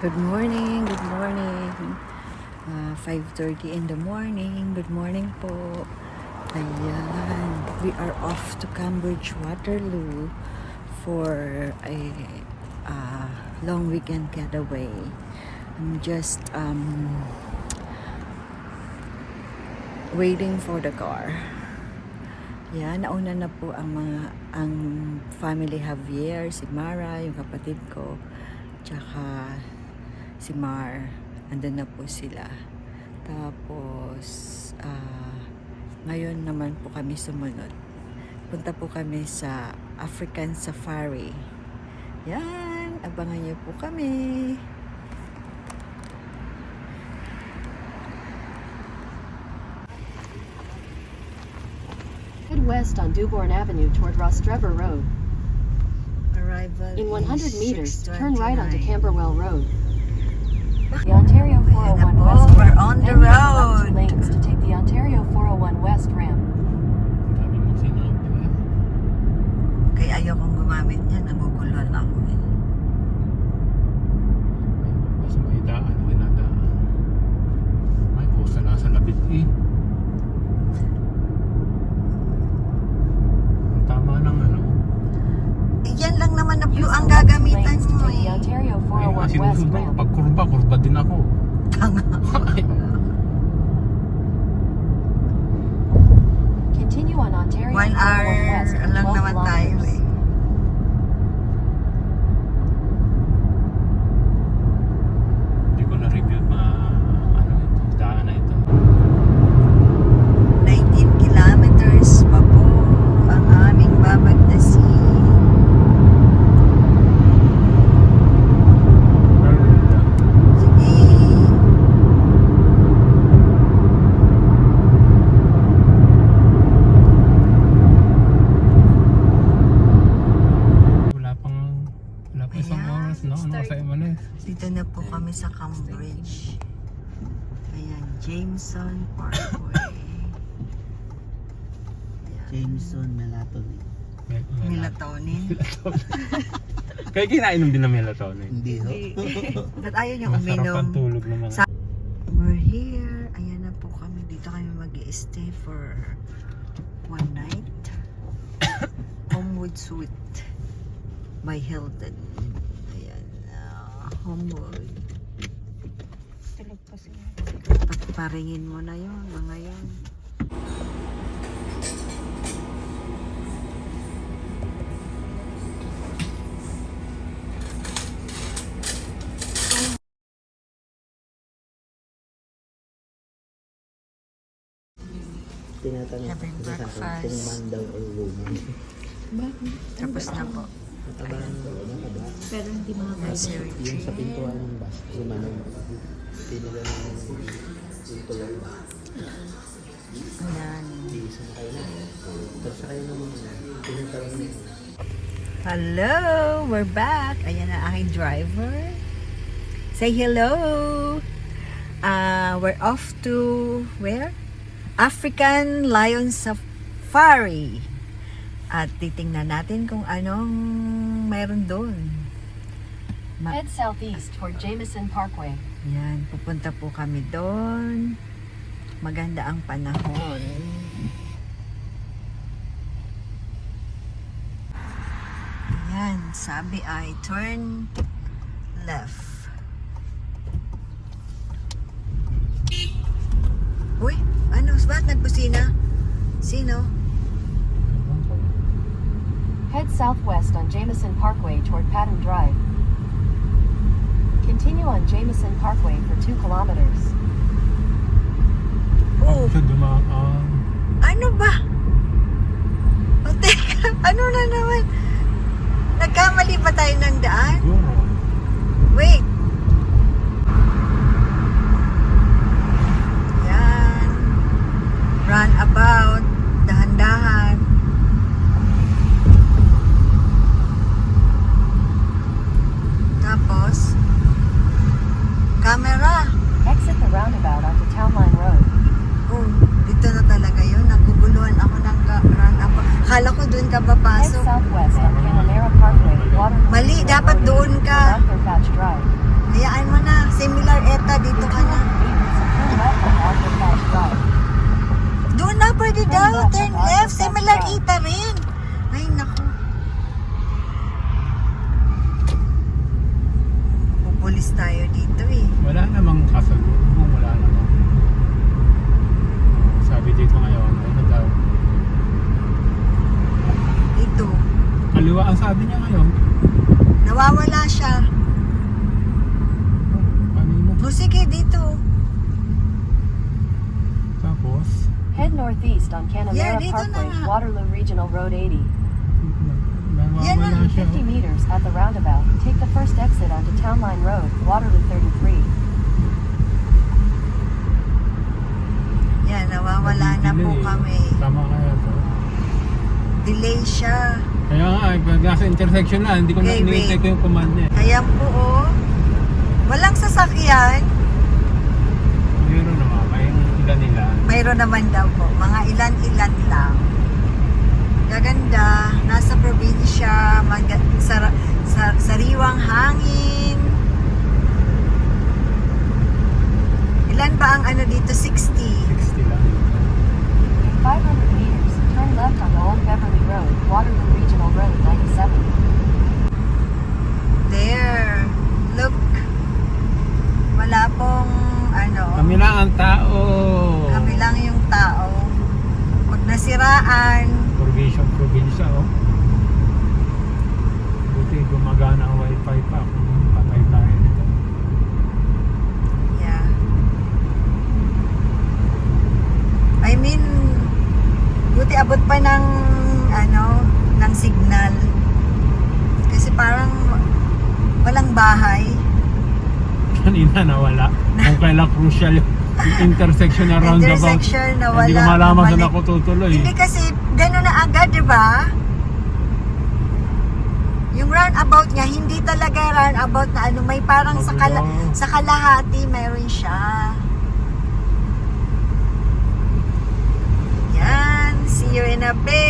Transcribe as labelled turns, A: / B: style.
A: Good morning, good morning. 5:30 in the morning. Good morning po. Ayan, we are off to Cambridge Waterloo for a long weekend getaway. I'm just waiting for the car. Yan, nauna na po ang family Javier, si Mara, yung kapatid ko, tsaka si Mar. Andun na po sila. Tapos ngayon naman po kami sumunod. Punta po kami sa African Safari. Yan, abangan niyo po kami.
B: Head west on Dewborn Avenue toward Rostrevor Road.
A: Arrival
B: In 100
A: is
B: meters,
A: 6:29.
B: turn right onto Camberwell Road. The Ontario
A: Ayan
B: 401
A: na po,
B: West
A: we're
B: ramp,
A: on the
B: then use the left
A: road.
B: 2 lanes to take the Ontario 401 West ramp.
C: Sabi mo sinabi.
A: Kaya ayokong gumamit niya, naguguluhan ako eh.
C: Basta may daan, may nadaan. May usa na sa labit eh. Ang tama ng ano.
A: Yan lang naman na blue
B: Use
A: ang
B: the left 2
A: gagamitan
B: lanes to
A: mo
B: take the
A: eh.
B: Ontario
C: Ay,
B: 401 West
C: sinusunod.
B: ramp.
C: Pag kurba din ako.
A: Tanga.
B: Continue on Ontario
A: 1 hour
B: 401 West for
A: lang
B: 12
A: naman tayo
B: kilometers.
A: eh.
C: Hindi ko na-review ano ito, daan na ito.
A: 19 kilometers pa po ang aming babagtasin. Sige.
C: Wala pa isang
A: Ayan,
C: oras, no? Ano sa Emanes?
A: Dito na po kami sa Cambridge. Ayan, Jameson Parkway.
D: Jameson melatonin.
A: Melatonin.
C: Kaya kinainom din ng melatonin.
D: Hindi, no?
A: Ba't ayaw niyo
C: Masarap ang
A: uminom?
C: tulog ng mga...
A: We're here. Ayan na po kami. Dito kami mag-i-stay for 1 night. Homewood Suite by Hilton. Ayan. Homewood. Pagparingin mo na yun, mga yun.
D: Tinatanong
A: Having
D: ko sa akin
A: breakfast.
D: kung man daw or woman.
A: Tapos na po.
D: Mataba ang mataba.
E: Pero hindi mga
A: Nursery
D: Yung sa
A: tree.
D: pintuan ng bus, sumanong. Tinaga ng pintuan ba?
A: Ayan.
D: Hindi isang kayo na. Tapos kayo naman, tinatanong niya.
A: Hello! We're back! Ayan ang aking driver. Say hello! We're off to where? African Lion Safari. At titingnan natin kung anong mayroon doon.
B: Head southeast toward Jameson Parkway.
A: Yan, pupunta po kami doon. Maganda ang panahon. Yan, sabi ay turn left. Uy, ano? Ba't nagbusina? Sino?
B: Head southwest on Jameson Parkway toward Patton Drive. Continue on Jameson Parkway for 2 kilometers.
A: Oh,
C: Sa dumaan.
A: ano ba? O teka, ano na naman? Nagkamali ba tayo ng daan?
C: Siguro.
A: Wait. Yan. Runabout. Dahan-dahan. Tapos, camera.
B: Exit the roundabout onto Town Line Road.
A: Oh, dito na talaga yun. Naguguluhan ako ng runabout. Akala ko doon ka
B: Head
A: papasok.
B: southwest on Canamera Parkway, Waterloo.
A: Mali, dapat doon ka.
B: Arthur Thatch Drive.
A: Hayaan mo na. Similar ETA, dito ka na.
B: Turn left on Arthur Cash Drive.
A: Doon na, pwede daw. Turn left. Similar ETA rin. Ay, naku. Pupulis tayo dito eh.
C: Wala namang kasagutan. Wala namang. Sabi dito ngayon, ano daw?
A: Dito.
C: Kaliwa ang sabi niya ngayon.
A: Nawawala siya.
C: Kanina.
A: O sige, dito.
C: Tapos,
B: Head northeast on
A: Yeah,
B: Canamera
A: dito na
B: Parkway,
A: nga.
B: Waterloo Regional Road 80.
A: Yan na.
C: nawawala siya.
B: 50 meters at the roundabout, take the first exit onto Town Line Road, Waterloo 33.
A: Yan, nawawala na po
C: Delay.
A: kami.
C: Tama kaya to.
A: Delay siya.
C: Kaya nga, pag nasa intersection na, hindi ko
A: Okay,
C: na hinihintay
A: wait.
C: ko yung command niya.
A: Ayan po oh. Walang sasakyan.
C: Meron naman, may ilan nila.
A: Mayroon naman daw po. Mga ilan-ilan lang. Gaganda. Nasa probinsya. Sariwang hangin. Ilan ba ang ano dito? 60.
C: 60 lang.
B: 500 meters, turn left on Old Beverly Road, Waterloo Regional Road 97.
A: There. Look. Wala pong ano.
C: Kami lang ang tao.
A: Kami lang yung tao. Pag nasiraan,
C: Probinsya, oh. Buti gumagana ang wifi pa kung patay tayo nito.
A: yeah. I mean, buti abot pa ng ano, ng signal. Kasi parang walang bahay.
C: Kanina nawala. Kung kailan crucial yung intersection na roundabout.
A: Intersection na wala.
C: Hindi ko malaman saan
A: Bumalik.
C: ako tutuloy.
A: Hindi kasi gano'n na agad, di ba? Yung roundabout niya, hindi talaga roundabout na ano, may parang sa kalahati mayroon siya. Yan, see you in a bit.